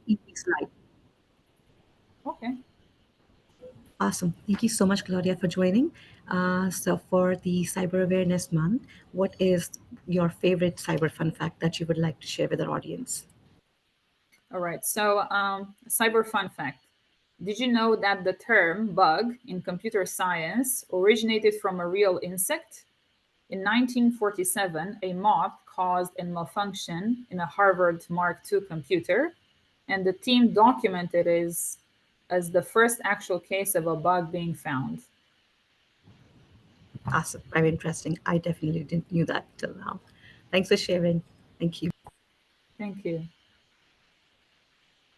easy slide. Okay. Awesome. Thank you so much, Claudia, for joining. So for the Cyber Awareness Month, what is your favorite cyber fun fact that you would like to share with our audience? All right. So, cyber fun fact. Did you know that the term bug in computer science originated from a real insect? In 1947, a moth caused a malfunction in a Harvard Mark II computer, and the team documented it as the first actual case of a bug being found. Awesome. Very interesting. I definitely didn't knew that till now. Thanks for sharing. Thank you. Thank you.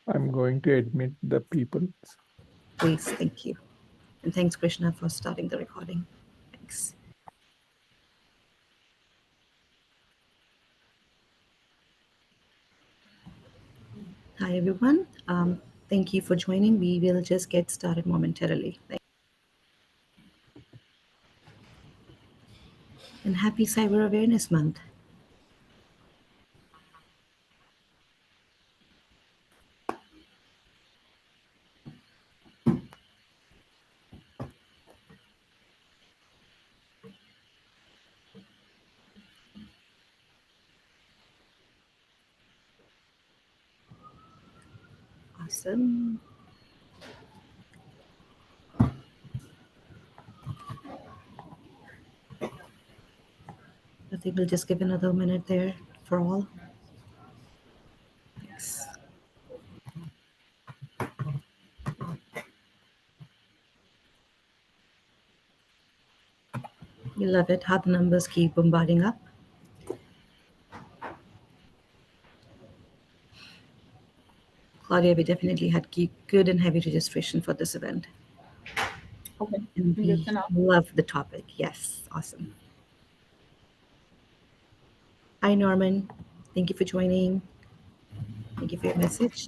I'm going to admit the people. Please, thank you. And thanks, Krishna, for starting the recording. Thanks. Hi, everyone. Thank you for joining. We will just get started momentarily. And happy Cyber Awareness Month. Awesome. I think we'll just give another minute there for all. Thanks. You love it how the numbers keep bombarding up. Claudia, we definitely had good and heavy registration for this event. Okay. And Good we to know. love the topic. Yes, awesome. Hi, Norman. Thank you for joining. Thank you for your message.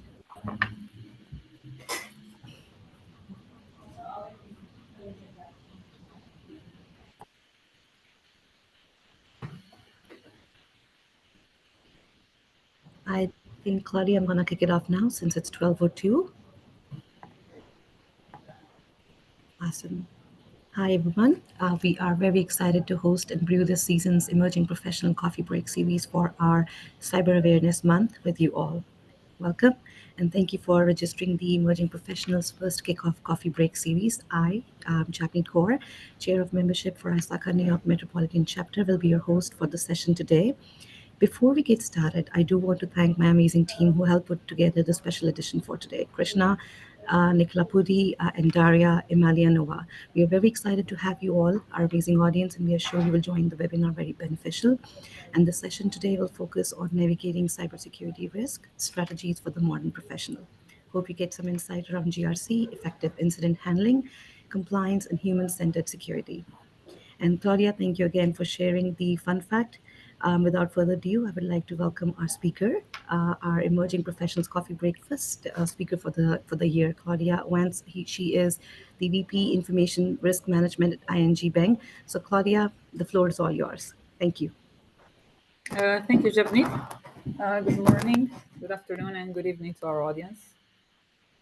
I think, Claudia, I'm going to kick it off now since it's 12:02. Awesome. Hi, everyone. We are very excited to host and brew this season's Emerging Professional Coffee Break series for our Cyber Awareness Month with you all. Welcome, and thank you for registering the Emerging Professionals First Kickoff Coffee Break series. I, Japneet Kaur, Chair of Membership for Osaka, New York Metropolitan Chapter, will be your host for the session today. Before we get started, I do want to thank my amazing team who helped put together the special edition for today. Krishna, Nicola Pudi, and Daria Emelianova. We are very excited to have you all, our amazing audience, and we are sure you will find the webinar very beneficial. And the session today will focus on navigating cybersecurity risk, strategies for the modern professional. Hope you get some insight around GRC, effective incident handling, compliance, and human-centered security. And Claudia, thank you again for sharing the fun fact. Without further ado, I would like to welcome our speaker, our Emerging Professionals Coffee Breakfast speaker for the year, Claudia Oancea. She is the VP Information Risk Management at ING Bank. So, Claudia, the floor is all yours. Thank you. Thank you, Javneet. Good morning, good afternoon, and good evening to our audience.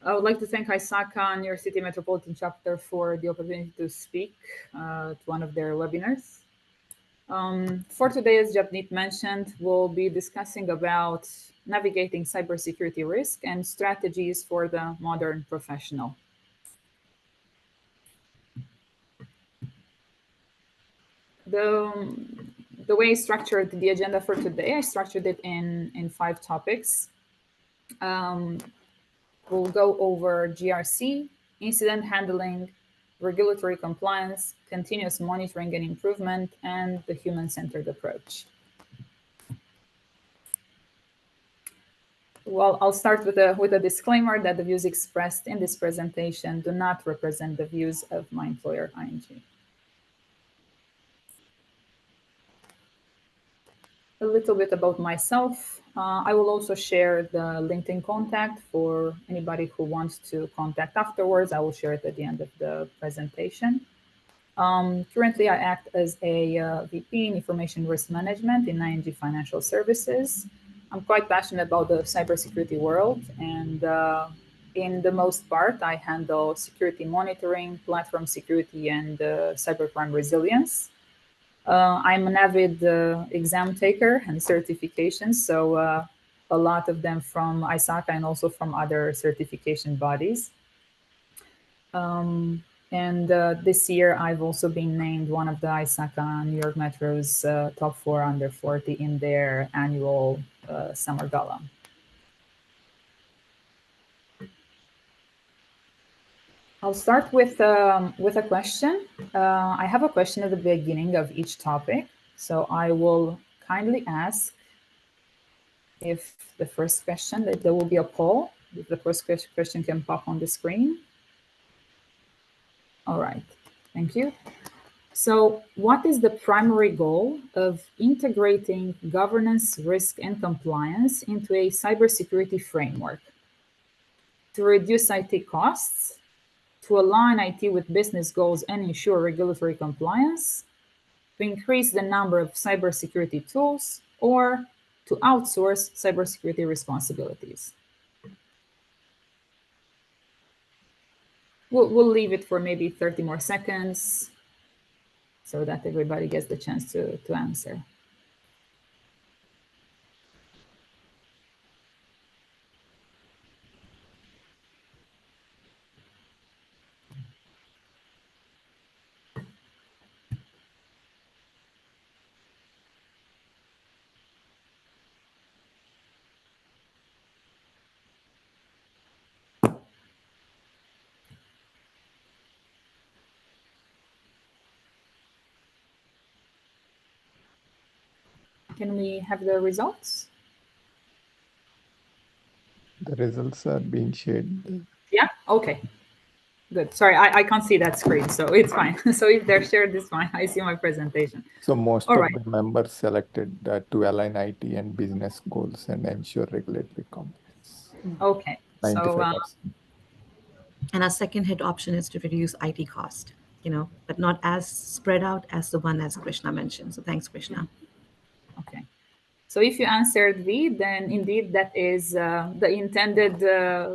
I would like to thank Osaka New York City Metropolitan Chapter for the opportunity to speak to one of their webinars. For today, as Javneet mentioned, we'll be discussing about navigating cybersecurity risk and strategies for the modern professional. The way I structured the agenda for today, I structured it in 5 topics. We'll go over GRC, incident handling, regulatory compliance, continuous monitoring and improvement, and the human-centered approach. Well, I'll start with a disclaimer that the views expressed in this presentation do not represent the views of my employer, ING. A little bit about myself. I will also share the LinkedIn contact for anybody who wants to contact afterwards. I will share it at the end of the presentation. Currently, I act as a VP in Information Risk Management in ING Financial Services. I'm quite passionate about the cybersecurity world, and in the most part, I handle security monitoring, platform security, and cybercrime resilience. I'm an avid exam taker and certifications, so a lot of them from ISACA and also from other certification bodies. Um, and this year, I've also been named one of the ISACA New York Metro's top 4 under 40 in their annual summer gala. I'll start with a question. I have a question at the beginning of each topic, so I will kindly ask if the first question, that there will be a poll, if the first question can pop on the screen. All right, thank you. So what is the primary goal of integrating governance, risk, and compliance into a cybersecurity framework? To reduce IT costs, to align IT with business goals and ensure regulatory compliance, to increase the number of cybersecurity tools, or to outsource cybersecurity responsibilities? We'll leave it for maybe 30 more seconds so that everybody gets the chance to answer. Can we have the results? The results are being shared. Yeah, okay. Good. Sorry, I can't see that screen, so it's fine. So if they're shared, it's fine. I see my presentation. So most All of right. the members selected to align IT and business goals and ensure regulatory compliance. Okay. So 95%. And our second hit option is to reduce IT cost, but not as spread out as the one as Krishna mentioned. So thanks, Krishna. okay. So if you answered V, then indeed that is the intended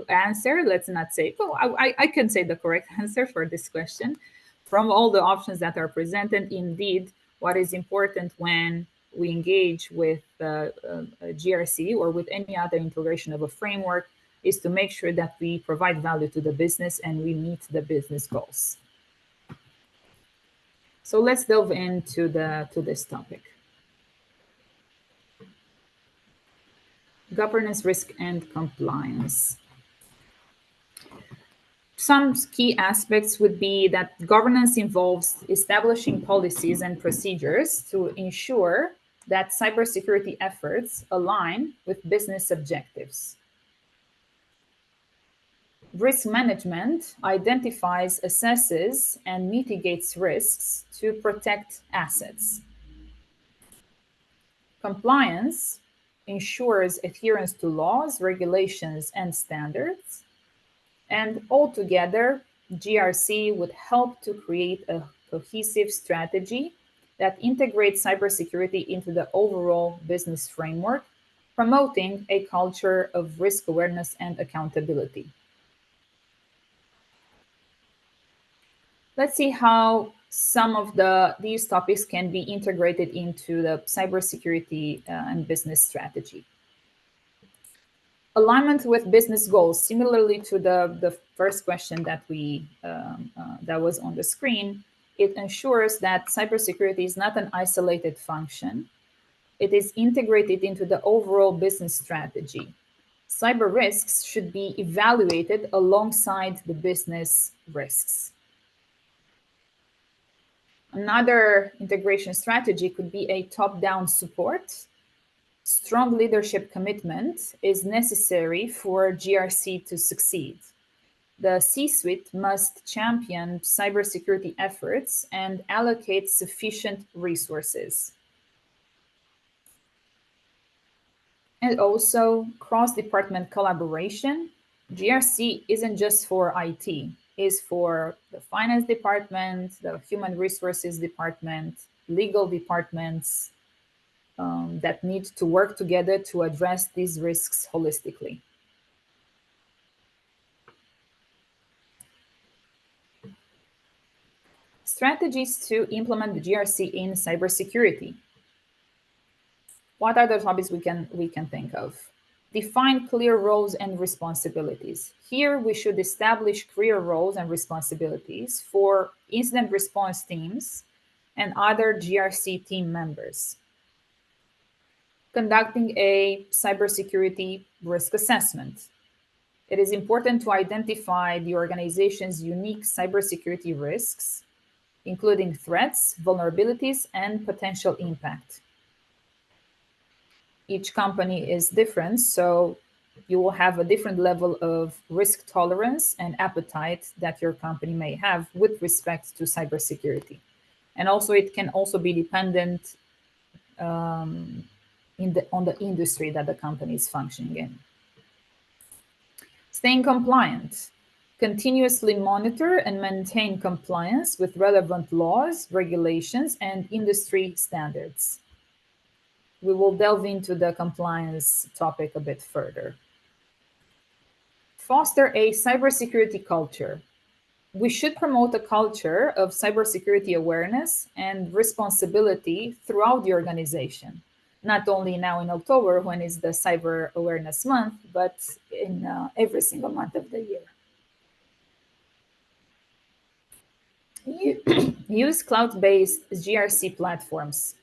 answer. Let's not say, oh, I can say the correct answer for this question. From all the options that are presented, indeed, what is important when we engage with a GRC or with any other integration of a framework is to make sure that we provide value to the business and we meet the business goals. So let's delve into this topic. Governance, risk, and compliance. Some key aspects would be that governance involves establishing policies and procedures to ensure that cybersecurity efforts align with business objectives. Risk management identifies, assesses, and mitigates risks to protect assets. Compliance ensures adherence to laws, regulations, and standards. And altogether, GRC would help to create a cohesive strategy that integrates cybersecurity into the overall business framework, promoting a culture of risk awareness and accountability. Let's see how some of these topics can be integrated into the cybersecurity and business strategy. Alignment with business goals, similarly to the first question that that was on the screen, it ensures that cybersecurity is not an isolated function. It is integrated into the overall business strategy. Cyber risks should be evaluated alongside the business risks. Another integration strategy could be a top-down support. Strong leadership commitment is necessary for GRC to succeed. The C-suite must champion cybersecurity efforts and allocate sufficient resources. And also cross-department collaboration. GRC isn't just for IT, it's for the finance department, the human resources department, legal departments. that need to work together to address these risks holistically. Strategies to implement the GRC in cybersecurity. What are the topics we can think of? Define clear roles and responsibilities. Here we should establish clear roles and responsibilities for incident response teams and other GRC team members. Conducting a cybersecurity risk assessment. It is important to identify the organization's unique cybersecurity risks, including threats, vulnerabilities, and potential impact. Each company is different, so you will have a different level of risk tolerance and appetite that your company may have with respect to cybersecurity. And also, it can also be dependent on the industry that the company is functioning in. Staying compliant. Continuously monitor and maintain compliance with relevant laws, regulations, and industry standards. We will delve into the compliance topic a bit further. Foster a cybersecurity culture. We should promote a culture of cybersecurity awareness and responsibility throughout the organization, not only now in October when it's the Cyber Awareness Month, but in every single month of the year. Use cloud-based GRC platforms.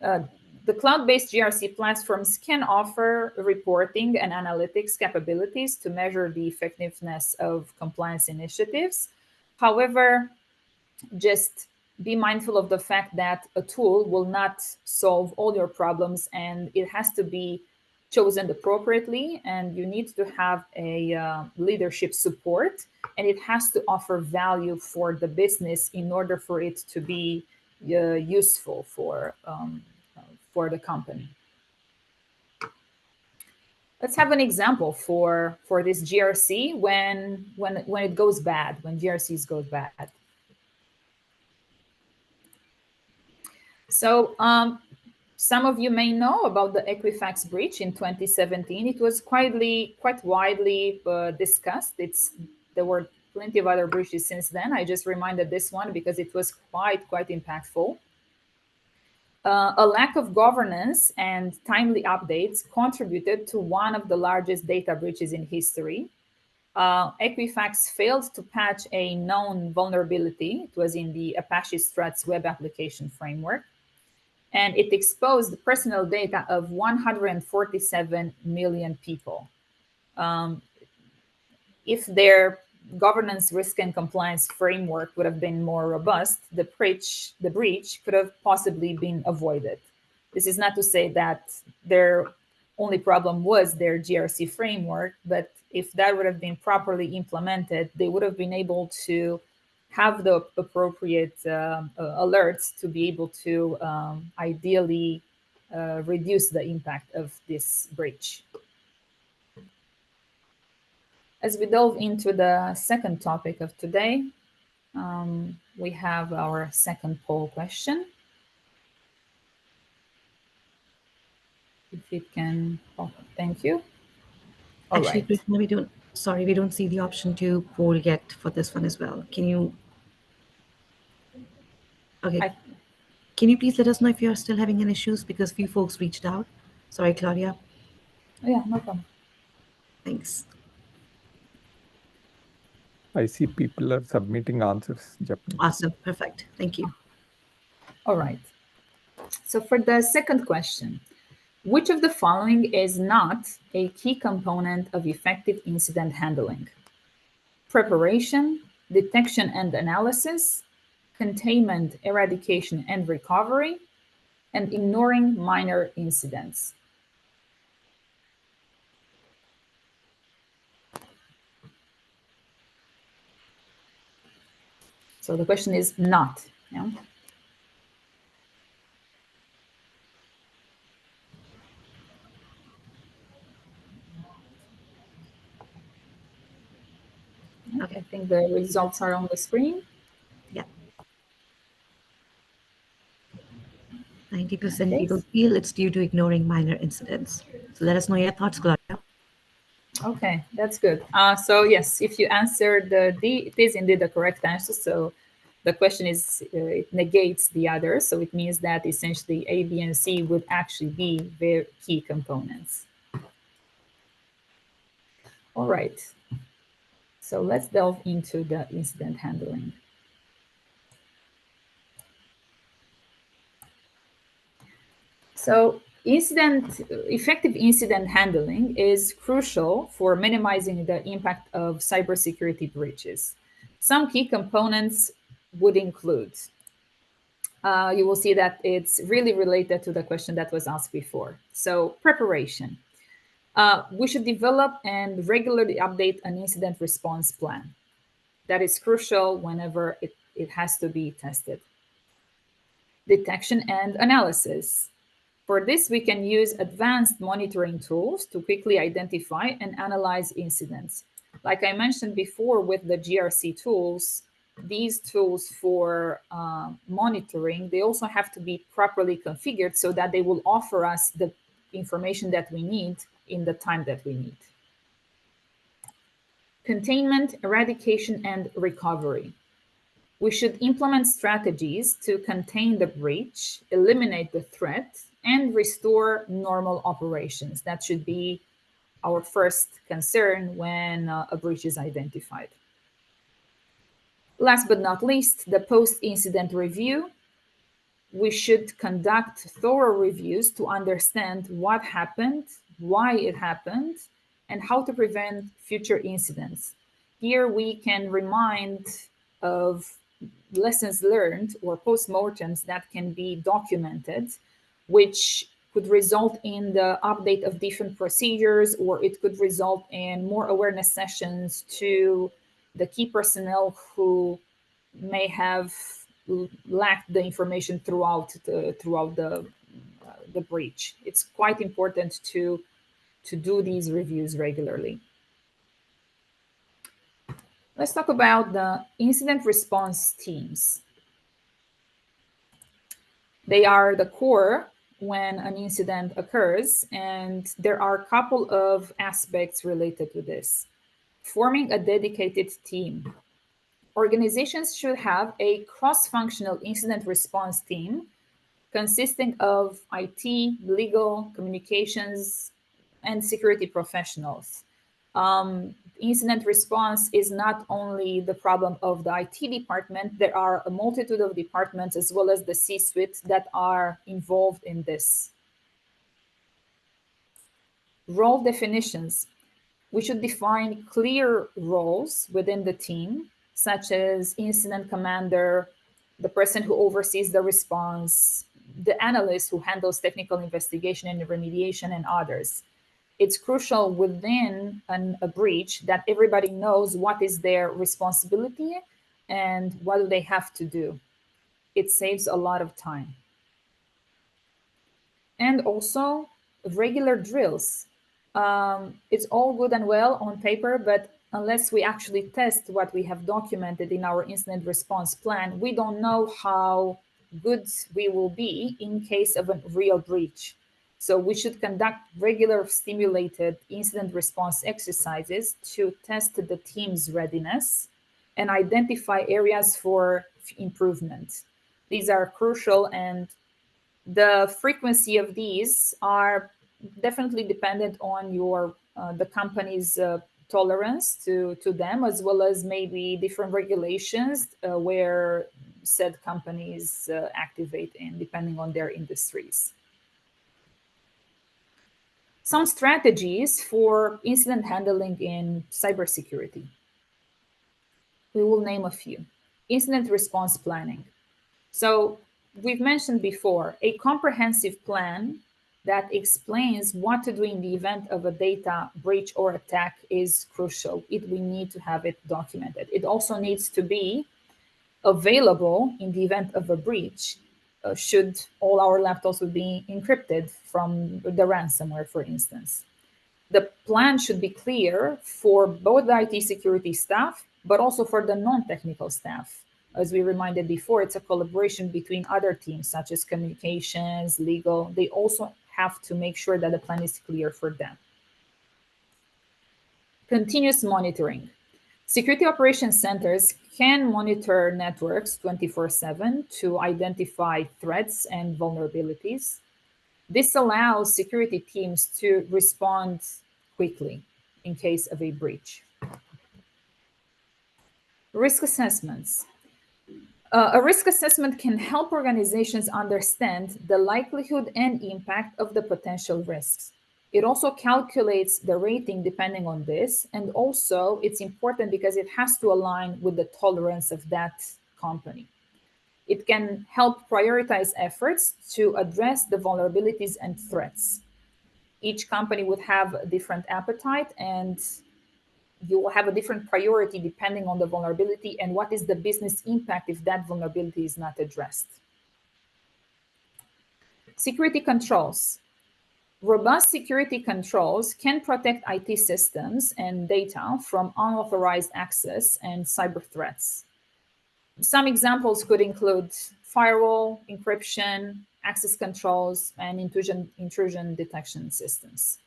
The cloud-based GRC platforms can offer reporting and analytics capabilities to measure the effectiveness of compliance initiatives. However, just be mindful of the fact that a tool will not solve all your problems, and it has to be chosen appropriately, and you need to have a leadership support, and it has to offer value for the business in order for it to be useful for the company. Let's have an example for this GRC when it goes bad, when GRCs goes bad. So some of you may know about the Equifax breach in 2017. It was quite widely discussed. There were plenty of other breaches since then. I just reminded this one because it was quite impactful. A lack of governance and timely updates contributed to one of the largest data breaches in history. Equifax failed to patch a known vulnerability. It was in the Apache Struts web application framework, and it exposed the personal data of 147 million people. If their governance, risk, and compliance framework would have been more robust, the breach could have possibly been avoided. This is not to say that their only problem was their GRC framework, but if that would have been properly implemented, they would have been able to have the appropriate alerts to be able to ideally reduce the impact of this breach. As we delve into the second topic of today, we have our second poll question. If it can, thank you. All Actually, right. Krishna, we don't see the option to poll yet for this one as well. Can you? Okay. Can you please let us know if you're still having any issues? Because few folks reached out. Sorry, Claudia. Yeah, no problem. Thanks. I see people are submitting answers, Japanese. Awesome. Perfect. Thank you. All right. So for the second question, which of the following is not a key component of effective incident handling? Preparation, detection and analysis, containment, eradication and recovery, and ignoring minor incidents. So the question is not. Yeah? Okay, I think the results are on the screen. Yeah. Thank 90% Okay. people feel it's due to ignoring minor incidents. So let us know your thoughts, Claudia. Okay, that's good. So yes, if you answered the D, it is indeed the correct answer. So the question is, it negates the other. So it means that essentially A, B, and C would actually be their key components. All right. So let's delve into the incident handling. So effective incident handling is crucial for minimizing the impact of cybersecurity breaches. Some key components would include, you will see that it's really related to the question that was asked before. So preparation. We should develop and regularly update an incident response plan. That is crucial whenever it has to be tested. Detection and analysis. For this, we can use advanced monitoring tools to quickly identify and analyze incidents. Like I mentioned before with the GRC tools, these tools for monitoring, they also have to be properly configured so that they will offer us the information that we need in the time that we need. Containment, eradication, and recovery. We should implement strategies to contain the breach, eliminate the threat, and restore normal operations. That should be our first concern when a breach is identified. Last but not least, the post-incident review. We should conduct thorough reviews to understand what happened, why it happened, and how to prevent future incidents. Here we can remind of lessons learned or postmortems that can be documented, which could result in the update of different procedures, or it could result in more awareness sessions to the key personnel who may have lacked the information throughout the breach. It's quite important to do these reviews regularly. Let's talk about the incident response teams. They are the core when an incident occurs, and there are a couple of aspects related to this. Forming a dedicated team. Organizations should have a cross-functional incident response team consisting of IT, legal, communications, and security professionals. Incident response is not only the problem of the IT department, there are a multitude of departments as well as the C-suite that are involved in this. Role definitions. We should define clear roles within the team, such as incident commander, the person who oversees the response, the analyst who handles technical investigation and remediation, and others. It's crucial within a breach that everybody knows what is their responsibility and what do they have to do. It saves a lot of time. And also regular drills. It's all good and well on paper, but unless we actually test what we have documented in our incident response plan, we don't know how good we will be in case of a real breach. So we should conduct regular stimulated incident response exercises to test the team's readiness and identify areas for improvement. These are crucial, and the frequency of these are definitely dependent on your the company's tolerance to them, as well as maybe different regulations where said companies activate in, depending on their industries. Some strategies for incident handling in cybersecurity. We will name a few. Incident response planning. So we've mentioned before a comprehensive plan that explains what to do in the event of a data breach or attack is crucial. We need to have it documented. It also needs to be available in the event of a breach, should all our laptops would be encrypted from the ransomware, for instance. The plan should be clear for both the IT security staff, but also for the non-technical staff. As we reminded before, it's a collaboration between other teams such as communications, legal. They also have to make sure that the plan is clear for them. Continuous monitoring. Security operations centers can monitor networks 24/7 to identify threats and vulnerabilities. This allows security teams to respond quickly in case of a breach. Risk assessments. A risk assessment can help organizations understand the likelihood and impact of the potential risks. It also calculates the rating depending on this, and also it's important because it has to align with the tolerance of that company. It can help prioritize efforts to address the vulnerabilities and threats. Each company would have a different appetite, and you will have a different priority depending on the vulnerability and what is the business impact if that vulnerability is not addressed. Security controls. Robust security controls can protect IT systems and data from unauthorized access and cyber threats. Some examples could include firewall, encryption, access controls, and intrusion detection systems.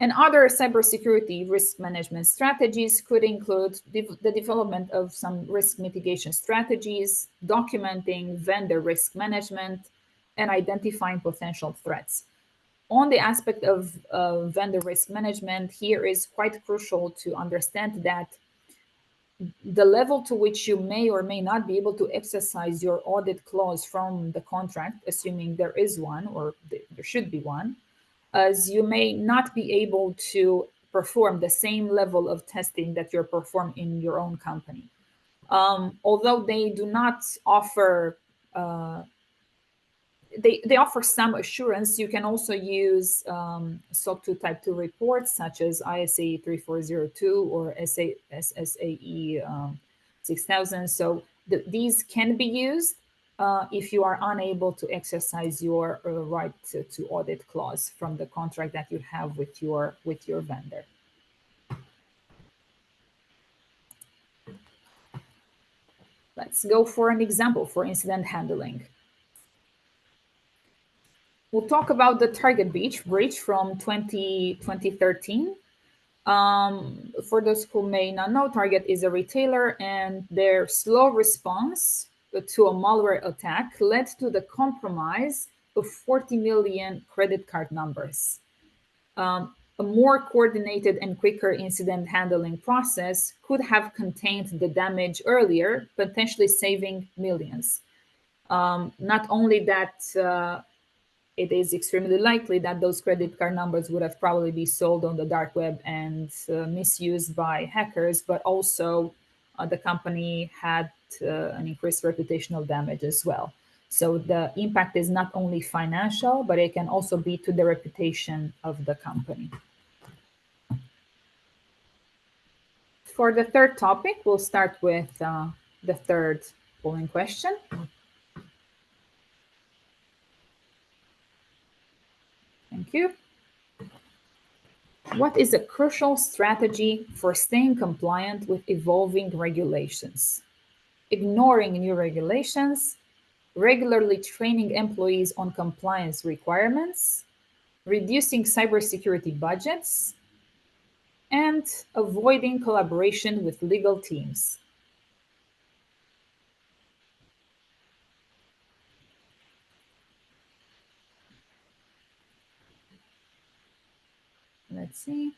And other cybersecurity risk management strategies could include the development of some risk mitigation strategies, documenting vendor risk management, and identifying potential threats. On the aspect of vendor risk management, here is quite crucial to understand that the level to which you may or may not be able to exercise your audit clause from the contract, assuming there is one or there should be one, as you may not be able to perform the same level of testing that you're performing in your own company. Although they do not offer they offer some assurance. You can also use SOC 2 Type 2 reports such as ISAE 3402 or SAE 6000. So these can be used if you are unable to exercise your right to audit clause from the contract that you have with your vendor. Let's go for an example for incident handling. We'll talk about the Target breach from 2013. For those who may not know, Target is a retailer, and their slow response to a malware attack led to the compromise of 40 million credit card numbers. A more coordinated and quicker incident handling process could have contained the damage earlier, potentially saving millions. Not only that, it is extremely likely that those credit card numbers would have probably been sold on the dark web and misused by hackers, but also the company had an increased reputational damage as well. So the impact is not only financial, but it can also be to the reputation of the company. For the third topic, we'll start with the third polling question. Thank you. What is a crucial strategy for staying compliant with evolving regulations? Ignoring new regulations, regularly training employees on compliance requirements, reducing cybersecurity budgets, and avoiding collaboration with legal teams. Let's see.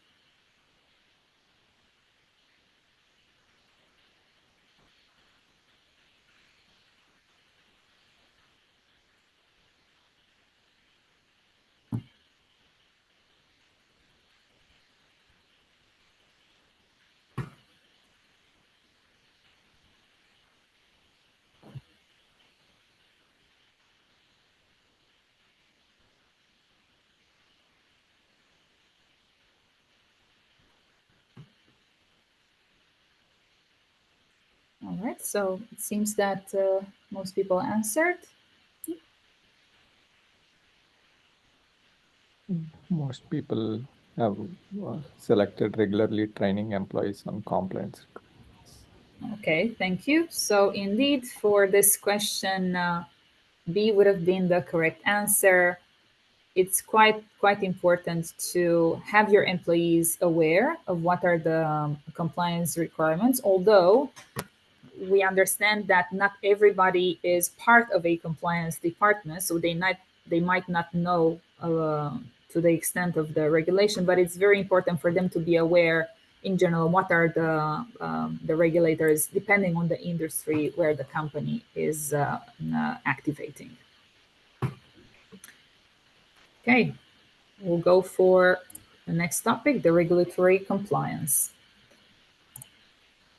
All right, so it seems that most people answered. Most people have selected regularly training employees on compliance requirements. Okay, thank you. So indeed, for this question, B would have been the correct answer. It's quite important to have your employees aware of what are the compliance requirements, although we understand that not everybody is part of a compliance department, so they might not know to the extent of the regulation, but it's very important for them to be aware in general what are the regulators depending on the industry where the company is activating. Okay, we'll go for the next topic, the regulatory compliance.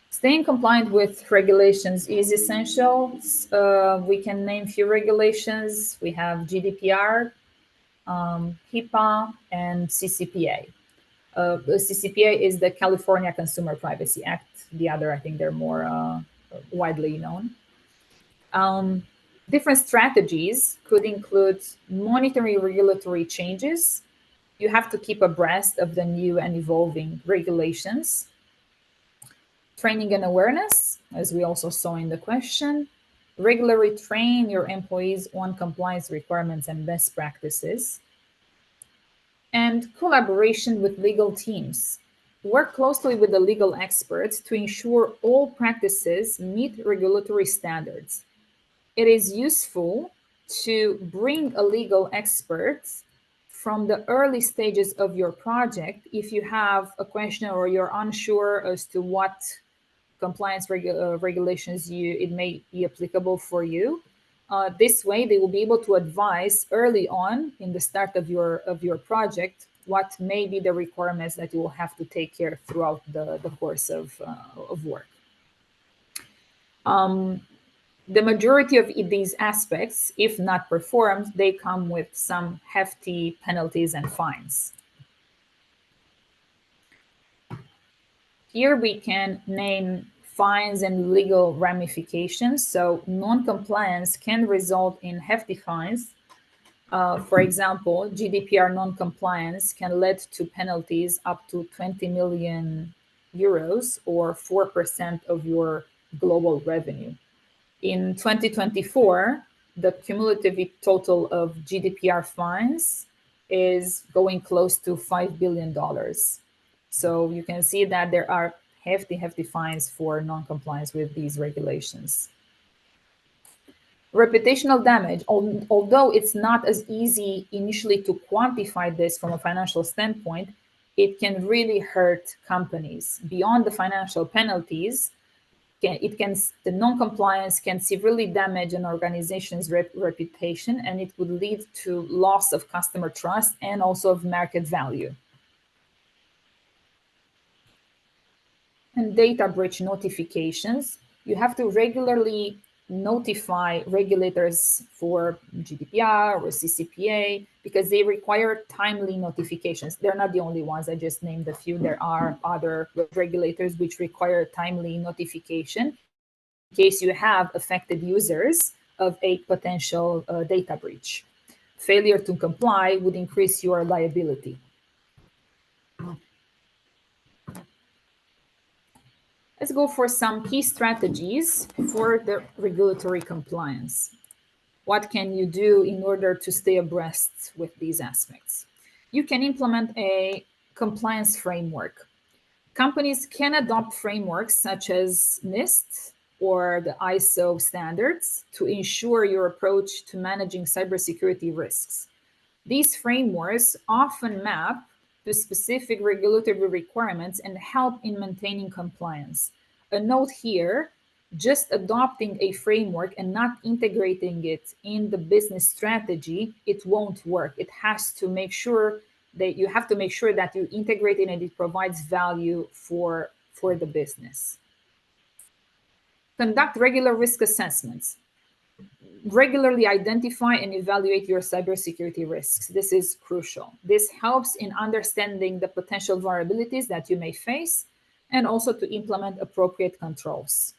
Staying compliant with regulations is essential. We can name few regulations. We have GDPR, HIPAA, and CCPA. The CCPA is the California Consumer Privacy Act. The other, I think they're more widely known. Different strategies could include monitoring regulatory changes. You have to keep abreast of the new and evolving regulations. Training and awareness, as we also saw in the question. Regularly train your employees on compliance requirements and best practices. And collaboration with legal teams. Work closely with the legal experts to ensure all practices meet regulatory standards. It is useful to bring a legal expert from the early stages of your project if you have a question or you're unsure as to what compliance regulations it may be applicable for you. This way, they will be able to advise early on in the start of your project what may be the requirements that you will have to take care throughout the course of work. The majority of these aspects, if not performed, they come with some hefty penalties and fines. Here we can name fines and legal ramifications. So non-compliance can result in hefty fines. For example, GDPR non-compliance can lead to penalties up to 20 million euros or 4% of your global revenue. In 2024, the cumulative total of GDPR fines is going close to $5 billion. So you can see that there are hefty fines for non-compliance with these regulations. Reputational damage, although it's not as easy initially to quantify this from a financial standpoint, it can really hurt companies. Beyond the financial penalties, the non-compliance can severely damage an organization's reputation, and it would lead to loss of customer trust and also of market value. And data breach notifications. You have to regularly notify regulators for GDPR or CCPA because they require timely notifications. They're not the only ones. I just named a few. There are other regulators which require timely notification in case you have affected users of a potential data breach. Failure to comply would increase your liability. Let's go for some key strategies for the regulatory compliance. What can you do in order to stay abreast with these aspects? You can implement a compliance framework. Companies can adopt frameworks such as NIST or the ISO standards to ensure your approach to managing cybersecurity risks. These frameworks often map to specific regulatory requirements and help in maintaining compliance. A note here, just adopting a framework and not integrating it in the business strategy, it won't work. It has to make sure that you have to make sure that you integrate it and it provides value for the business. Conduct regular risk assessments. Regularly identify and evaluate your cybersecurity risks. This is crucial. This helps in understanding the potential vulnerabilities that you may face and also to implement appropriate controls.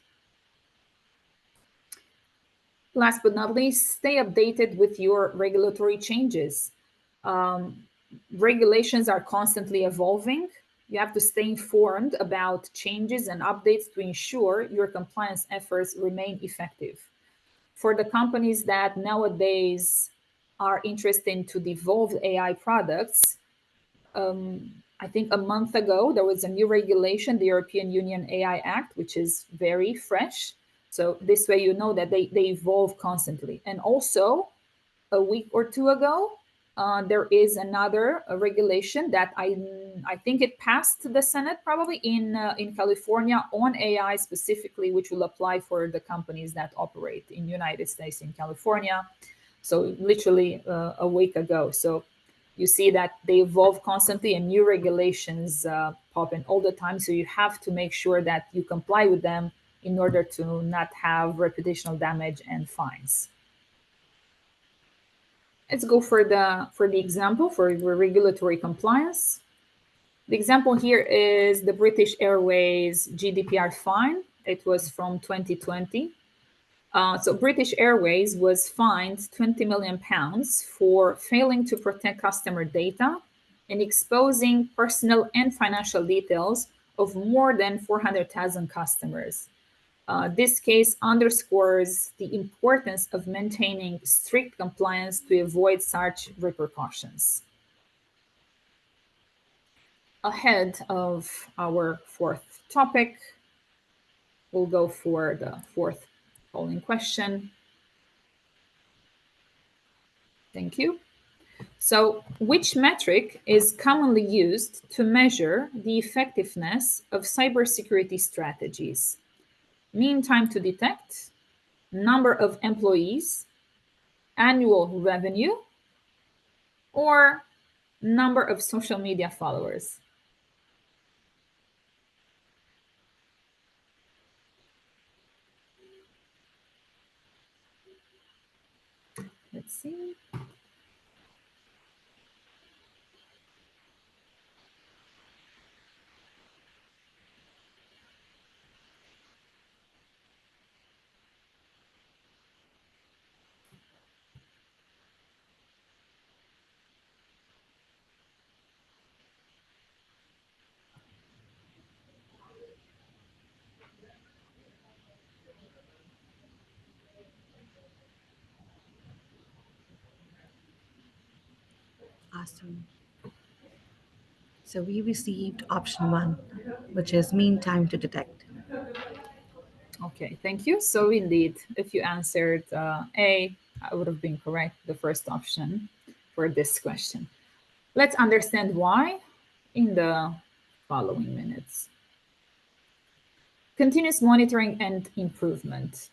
Last but not least, stay updated with your regulatory changes. Regulations are constantly evolving. You have to stay informed about changes and updates to ensure your compliance efforts remain effective. For the companies that nowadays are interested to devolve AI products, I think a month ago there was a new regulation, the European Union AI Act, which is very fresh. So this way you know that they evolve constantly. And also a week or two ago, there is another regulation that I think it passed the Senate probably in California on AI specifically, which will apply for the companies that operate in United States in California. So literally a week ago. So you see that they evolve constantly and new regulations pop in all the time. So you have to make sure that you comply with them in order to not have reputational damage and fines. Let's go for the example for regulatory compliance. The example here is the British Airways GDPR fine. It was from 2020. So British Airways was fined 20 million pounds for failing to protect customer data and exposing personal and financial details of more than 400,000 customers. This case underscores the importance of maintaining strict compliance to avoid such repercussions. Ahead of our fourth topic, we'll go for the fourth polling question. Thank you. So, which metric is commonly used to measure the effectiveness of cybersecurity strategies? Mean time to detect, number of employees, annual revenue, or number of social media followers? Let's see. Awesome. So we received option one, which is mean time to detect. Okay, thank you. So indeed, if you answered A, I would have been correct, the first option for this question. Let's understand why in the following minutes. Continuous monitoring and improvement.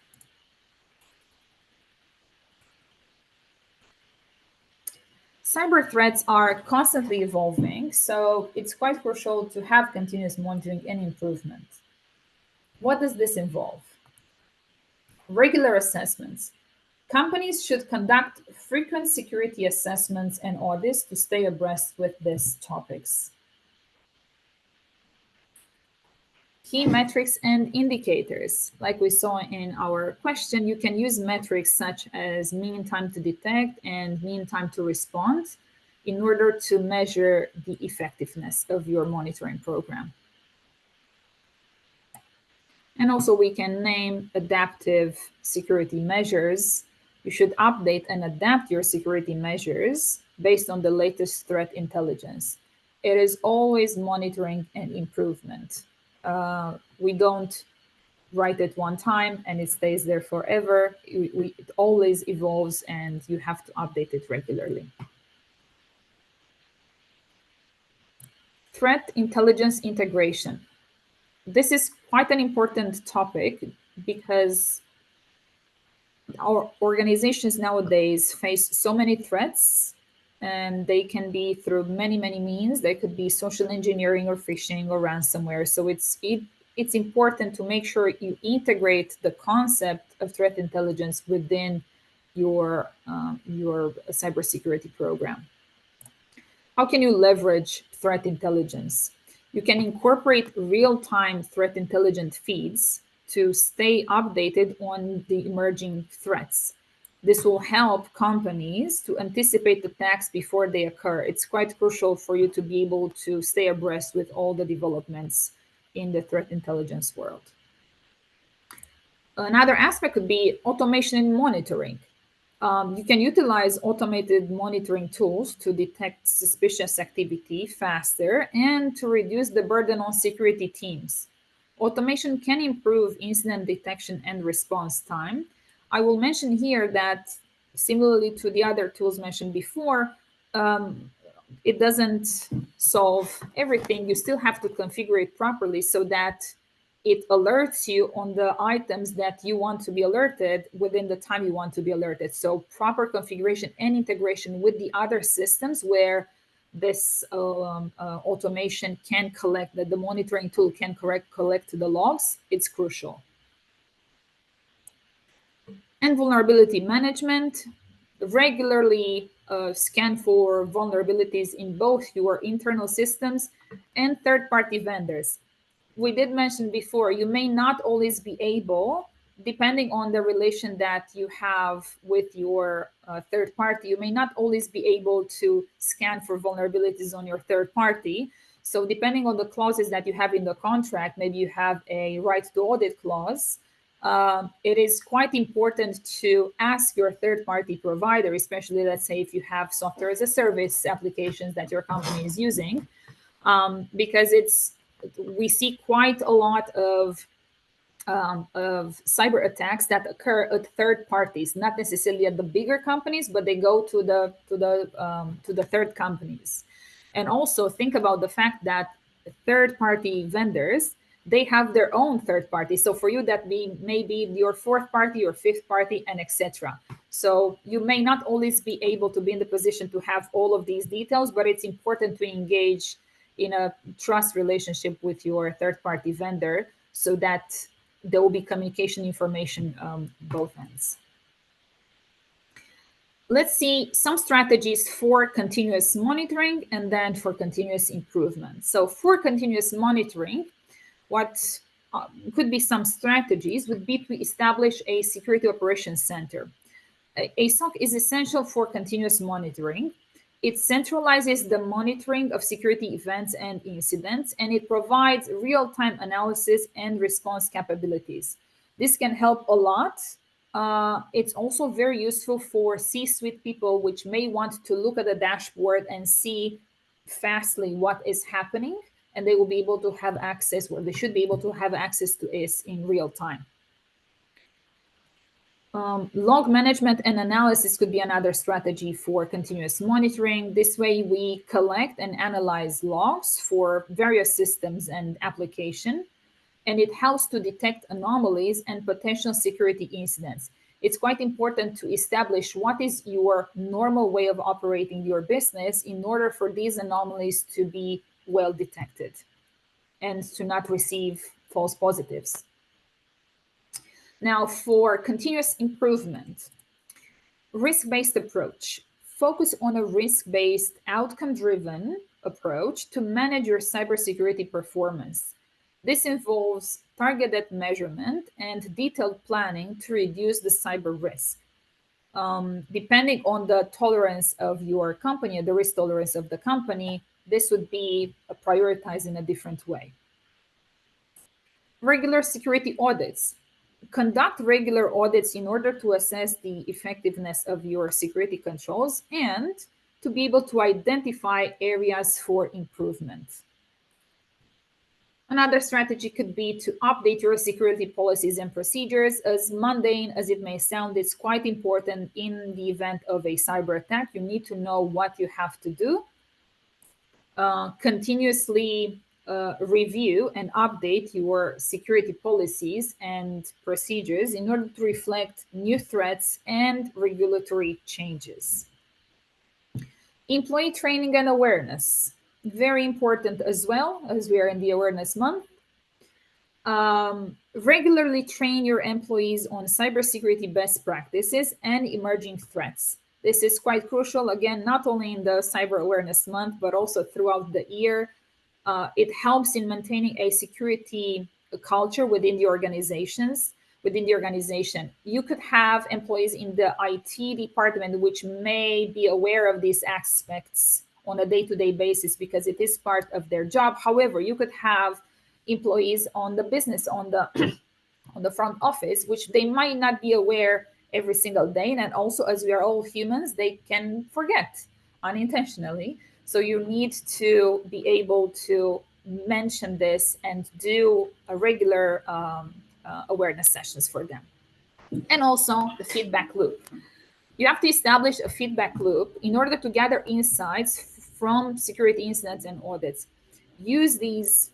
Cyber threats are constantly evolving, so it's quite crucial to have continuous monitoring and improvement. What does this involve? Regular assessments. Companies should conduct frequent security assessments and audits to stay abreast with these topics. Key metrics and indicators. Like we saw in our question, you can use metrics such as mean time to detect and mean time to respond in order to measure the effectiveness of your monitoring program. And also we can name adaptive security measures. You should update and adapt your security measures based on the latest threat intelligence. It is always monitoring and improvement. We don't write it one time and it stays there forever. It always evolves and you have to update it regularly. Threat intelligence integration. This is quite an important topic because our organizations nowadays face so many threats and they can be through many means. They could be social engineering or phishing or ransomware. So it's important to make sure you integrate the concept of threat intelligence within your cybersecurity program. How can you leverage threat intelligence? You can incorporate real-time threat intelligence feeds to stay updated on the emerging threats. This will help companies to anticipate attacks before they occur. It's quite crucial for you to be able to stay abreast with all the developments in the threat intelligence world. Another aspect could be automation and monitoring. You can utilize automated monitoring tools to detect suspicious activity faster and to reduce the burden on security teams. Automation can improve incident detection and response time. I will mention here that, similarly to the other tools mentioned before, it doesn't solve everything. You still have to configure it properly so that it alerts you on the items that you want to be alerted within the time you want to be alerted. So proper configuration and integration with the other systems where this automation can collect, that the monitoring tool can collect the logs, it's crucial. And vulnerability management. Regularly scan for vulnerabilities in both your internal systems and third-party vendors. We did mention before, you may not always be able, depending on the relation that you have with your third party, you may not always be able to scan for vulnerabilities on your third party. So depending on the clauses that you have in the contract, maybe you have a right to audit clause. It is quite important to ask your third party provider, especially let's say if you have software as a service applications that your company is using, because we see quite a lot of cyber attacks that occur at third parties, not necessarily at the bigger companies, but they go to the third companies. And also think about the fact that third party vendors, they have their own third party. So for you, that may be your fourth party, your fifth party, and etc. So you may not always be able to be in the position to have all of these details, but it's important to engage in a trust relationship with your third party vendor so that there will be communication information both ends. Let's see some strategies for continuous monitoring and then for continuous improvement. So for continuous monitoring, what could be some strategies would be to establish a security operations center. A SOC is essential for continuous monitoring. It centralizes the monitoring of security events and incidents, and it provides real-time analysis and response capabilities. This can help a lot. It's also very useful for C-suite people which may want to look at the dashboard and see fastly what is happening, and they will be able to have access, or they should be able to have access to it in real time. Log management and analysis could be another strategy for continuous monitoring. This way we collect and analyze logs for various systems and application, and it helps to detect anomalies and potential security incidents. It's quite important to establish what is your normal way of operating your business in order for these anomalies to be well detected and to not receive false positives. Now, for continuous improvement, risk-based approach. Focus on a risk-based, outcome-driven approach to manage your cybersecurity performance. This involves targeted measurement and detailed planning to reduce the cyber risk. Depending on the tolerance of your company, the risk tolerance of the company, this would be prioritized in a different way. Regular security audits. Conduct regular audits in order to assess the effectiveness of your security controls and to be able to identify areas for improvement. Another strategy could be to update your security policies and procedures. As mundane as it may sound, it's quite important in the event of a cyber attack. You need to know what you have to do. Continuously review and update your security policies and procedures in order to reflect new threats and regulatory changes. Employee training and awareness, very important as well, as we are in the awareness month. Regularly train your employees on cybersecurity best practices and emerging threats. This is quite crucial, again, not only in the Cyber Awareness Month, but also throughout the year. It helps in maintaining a security culture within the organizations. within the organization. You could have employees in the IT department which may be aware of these aspects on a day-to-day basis because it is part of their job. However, you could have employees on the business, on the on the front office, which they might not be aware every single day. And also, as we are all humans, they can forget unintentionally. So you need to be able to mention this and do a regular awareness sessions for them. And also the feedback loop. You have to establish a feedback loop in order to gather insights from security incidents and audits. Use this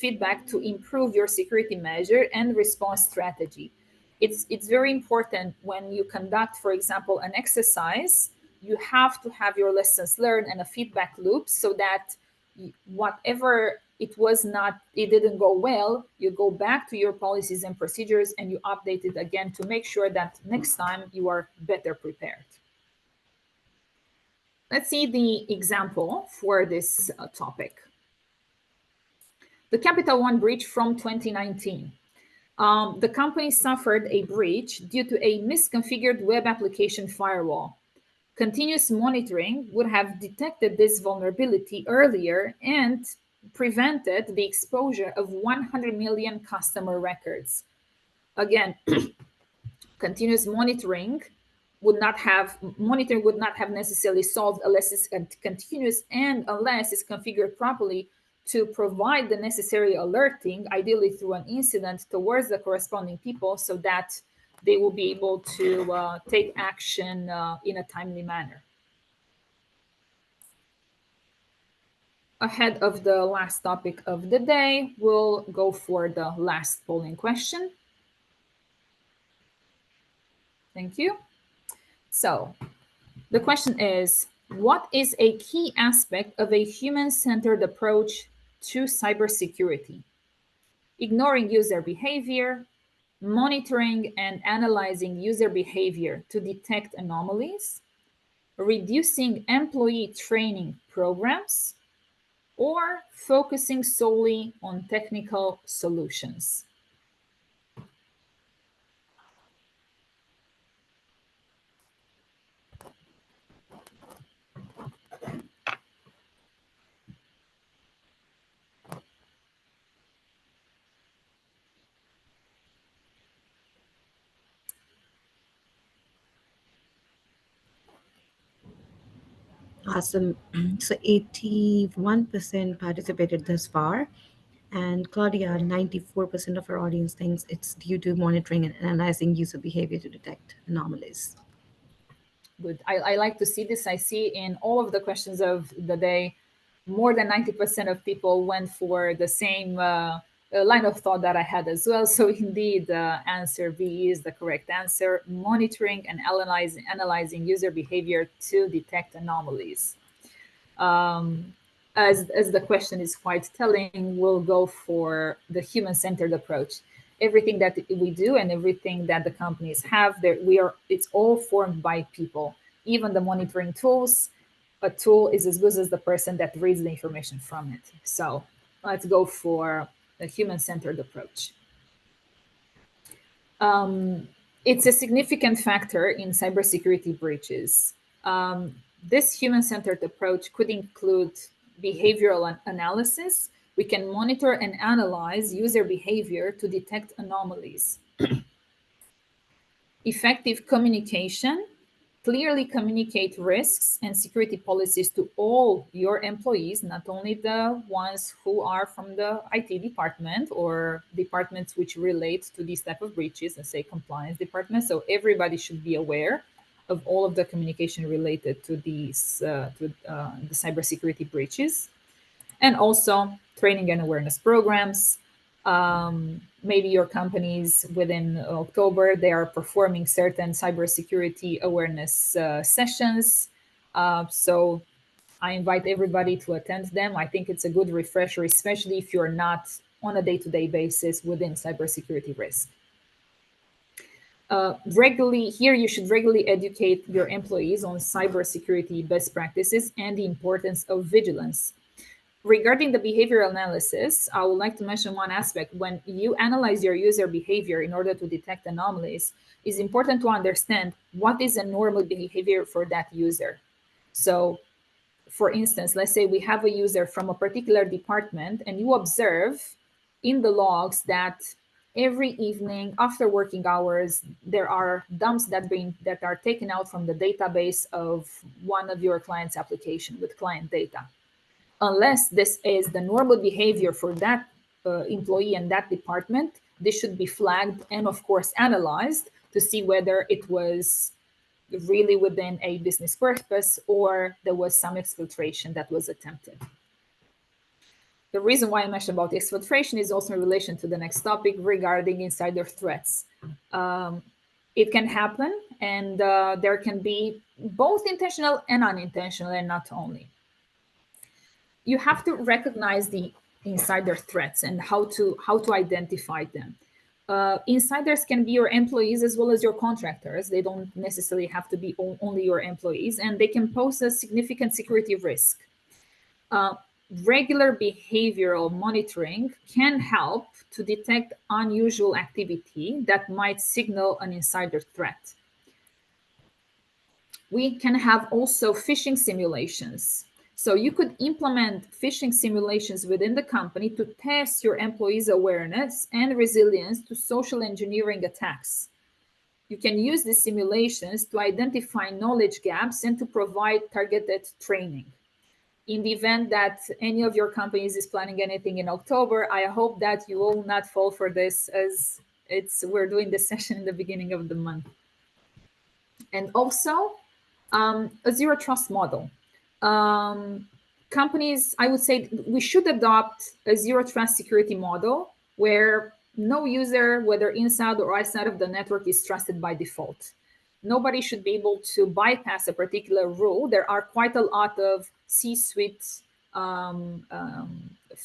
feedback to improve your security measure and response strategy. It's very important when you conduct, for example, an exercise. You have to have your lessons learned and a feedback loop so that whatever it didn't go well, you go back to your policies and procedures and you update it again to make sure that next time you are better prepared. Let's see the example for this topic. The Capital One breach from 2019. The company suffered a breach due to a misconfigured web application firewall. Continuous monitoring would have detected this vulnerability earlier and prevented the exposure of 100 million customer records. Again, continuous monitoring would not have necessarily solved unless it's continuous and unless it's configured properly to provide the necessary alerting, ideally through an incident towards the corresponding people so that they will be able to take action in a timely manner. Ahead of the last topic of the day, we'll go for the last polling question. Thank you. So the question is, what is a key aspect of a human-centered approach to cybersecurity? Ignoring user behavior, monitoring and analyzing user behavior to detect anomalies, reducing employee training programs, or focusing solely on technical solutions. Awesome. So 81% participated thus far. And Claudia, 94% of our audience thinks it's due to monitoring and analyzing user behavior to detect anomalies. Good. I like to see this. I see in all of the questions of the day, more than 90% of people went for the same line of thought that I had as well. So indeed, answer B is the correct answer. Monitoring and analyzing user behavior to detect anomalies. As the question is quite telling, we'll go for the human-centered approach. Everything that we do and everything that the companies have, it's all formed by people. Even the monitoring tools, a tool is as good as the person that reads the information from it. So let's go for the human-centered approach. It's a significant factor in cybersecurity breaches. This human-centered approach could include behavioral analysis. We can monitor and analyze user behavior to detect anomalies. Effective communication, clearly communicate risks and security policies to all your employees, not only the ones who are from the IT department or departments which relate to these type of breaches, let's say compliance department. So everybody should be aware of all of the communication related to these the cybersecurity breaches, and also training and awareness programs. Maybe your companies within October, they are performing certain cybersecurity awareness sessions. So I invite everybody to attend them. I think it's a good refresher, especially if you're not on a day-to-day basis within cybersecurity risk. You should regularly educate your employees on cybersecurity best practices and the importance of vigilance. Regarding the behavioral analysis, I would like to mention one aspect. When you analyze your user behavior in order to detect anomalies, it's important to understand what is a normal behavior for that user. So, for instance, let's say we have a user from a particular department and you observe in the logs that every evening after working hours, there are dumps that are taken out from the database of one of your client's application with client data. Unless this is the normal behavior for that employee and that department, this should be flagged and of course analyzed to see whether it was really within a business purpose or there was some exfiltration that was attempted. The reason why I mentioned about exfiltration is also in relation to the next topic regarding insider threats. It can happen, and there can be both intentional and unintentional, and not only. You have to recognize the insider threats and how to identify them. Insiders can be your employees as well as your contractors. They don't necessarily have to be only your employees, and they can pose a significant security risk. Regular behavioral monitoring can help to detect unusual activity that might signal an insider threat. We can have also phishing simulations. So you could implement phishing simulations within the company to test your employees' awareness and resilience to social engineering attacks. You can use these simulations to identify knowledge gaps and to provide targeted training. In the event that any of your companies is planning anything in October, I hope that you will not fall for this, as we're doing this session in the beginning of the month. And also, a zero trust model. Companies, I would say we should adopt a zero trust security model where no user, whether inside or outside of the network, is trusted by default. Nobody should be able to bypass a particular rule. There are quite a lot of C-suite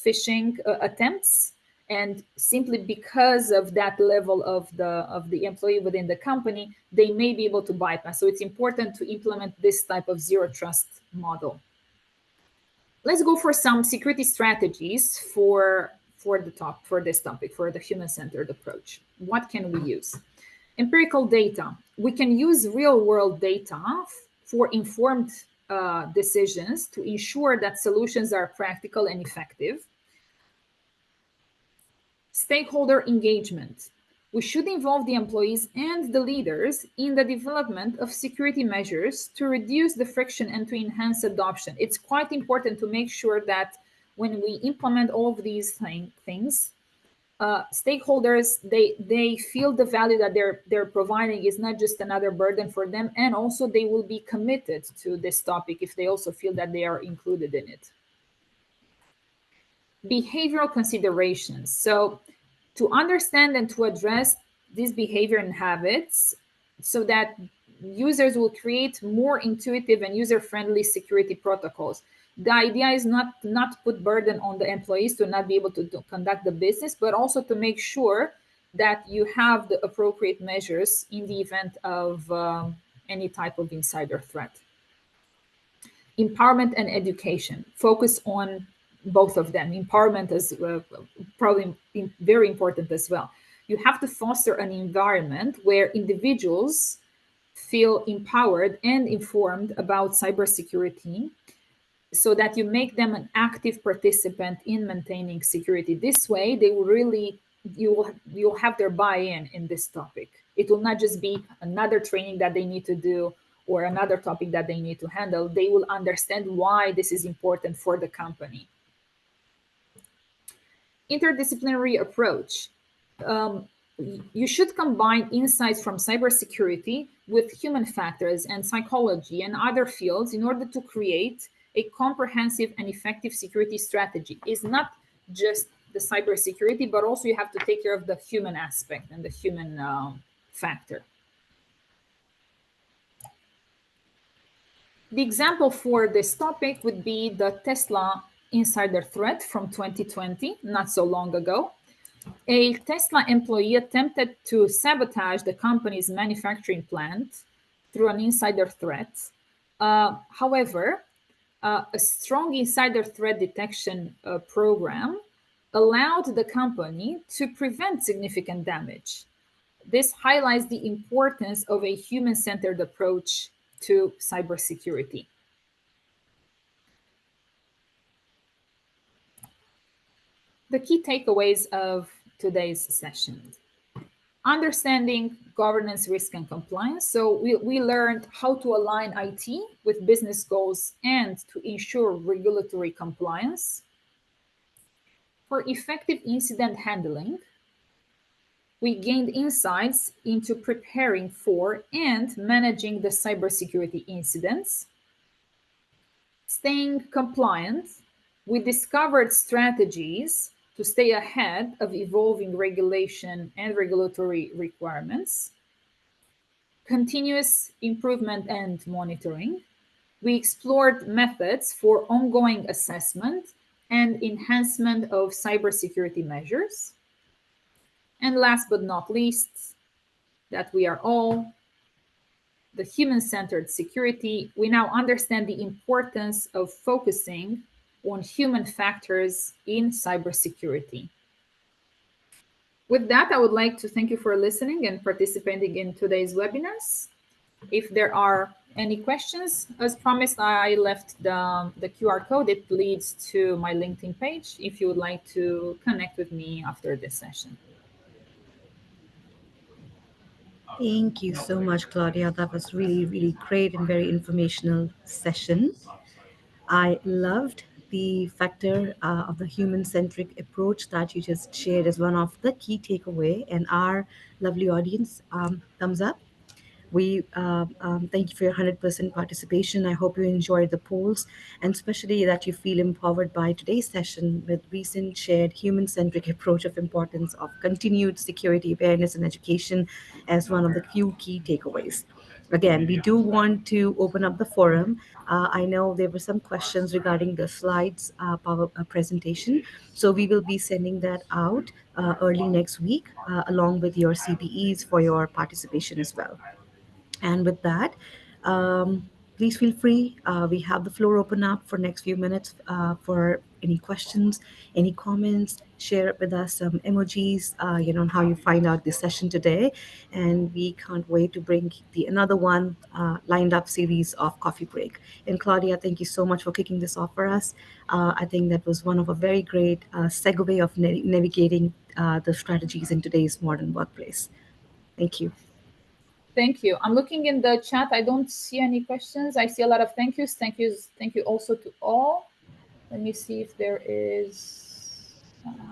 phishing attempts, and simply because of that level of the employee within the company, they may be able to bypass. So it's important to implement this type of zero trust model. Let's go for some security strategies for this topic, for the human-centered approach. What can we use? Empirical data. We can use real-world data for informed decisions to ensure that solutions are practical and effective. Stakeholder engagement. We should involve the employees and the leaders in the development of security measures to reduce the friction and to enhance adoption. It's quite important to make sure that when we implement all of these things, stakeholders, they feel the value that they're providing is not just another burden for them, and also they will be committed to this topic if they also feel that they are included in it. Behavioral considerations. So to understand and to address these behavior and habits so that users will create more intuitive and user-friendly security protocols. The idea is not put burden on the employees to not be able to conduct the business, but also to make sure that you have the appropriate measures in the event of any type of insider threat. Empowerment and education. Focus on both of them. Empowerment is probably very important as well. You have to foster an environment where individuals feel empowered and informed about cybersecurity, so that you make them an active participant in maintaining security. This way, they will really, you'll have their buy-in in this topic. It will not just be another training that they need to do or another topic that they need to handle. They will understand why this is important for the company. Interdisciplinary approach. You should combine insights from cybersecurity with human factors and psychology and other fields in order to create a comprehensive and effective security strategy. It's not just the cybersecurity, but also you have to take care of the human aspect and the human factor. The example for this topic would be the Tesla insider threat from 2020, not so long ago. A Tesla employee attempted to sabotage the company's manufacturing plant through an insider threat. However, A strong insider threat detection program allowed the company to prevent significant damage. This highlights the importance of a human centered approach to cybersecurity. The key takeaways of today's session: understanding governance, risk, and compliance. So we learned how to align IT with business goals and to ensure regulatory compliance. For effective incident handling, we gained insights into preparing for and managing the cybersecurity incidents. Staying compliant, we discovered strategies to stay ahead of evolving regulation and regulatory requirements. Continuous improvement and monitoring, we explored methods for ongoing assessment and enhancement of cybersecurity measures. And last but not least, that we are all the human centered security. We now understand the importance of focusing on human factors in cybersecurity. With that, I would like to thank you for listening and participating in today's webinars. If there are any questions, as promised, I left the QR code. It leads to my LinkedIn page if you would like to connect with me after this session. Thank you so much, Claudia. That was really, really great and very informational session. I loved the factor of the human-centric approach that you just shared as one of the key takeaway, and our lovely audience, thumbs up. We thank you for your 100% participation. I hope you enjoyed the polls, and especially that you feel empowered by today's session with recent shared human-centric approach of importance of continued security awareness and education as one of the few key takeaways. Again, we do want to open up the forum. I know there were some questions regarding the slides power presentation, so we will be sending that out early next week along with your CPEs for your participation as well. And with that, please feel free. We have the floor open up for next few minutes for any questions, any comments. Share with us some emojis, on how you find out this session today. And we can't wait to bring the another one lined up series of Coffee Break. And Claudia, thank you so much for kicking this off for us. I think that was one of a very great segue of navigating the strategies in today's modern workplace. Thank you. Thank you. I'm looking in the chat. I don't see any questions. I see a lot of thank yous. Thank you also to all. Let me see if there is.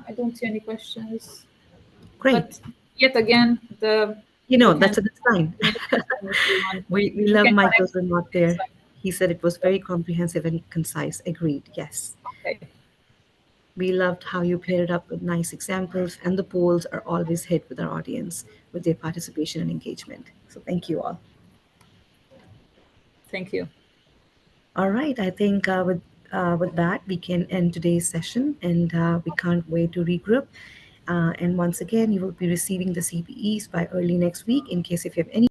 I don't see any questions. Great. But yet again, That's a good sign. We love Michael's remark there. He said it was very comprehensive and concise. Agreed. Yes. Okay. We loved how you paired it up with nice examples, and the polls are always hit with our audience with their participation and engagement. So thank you all. Thank you. All right. I think with that we can end today's session, and we can't wait to regroup. And once again, you will be receiving the CPEs by early next week. In case if you have any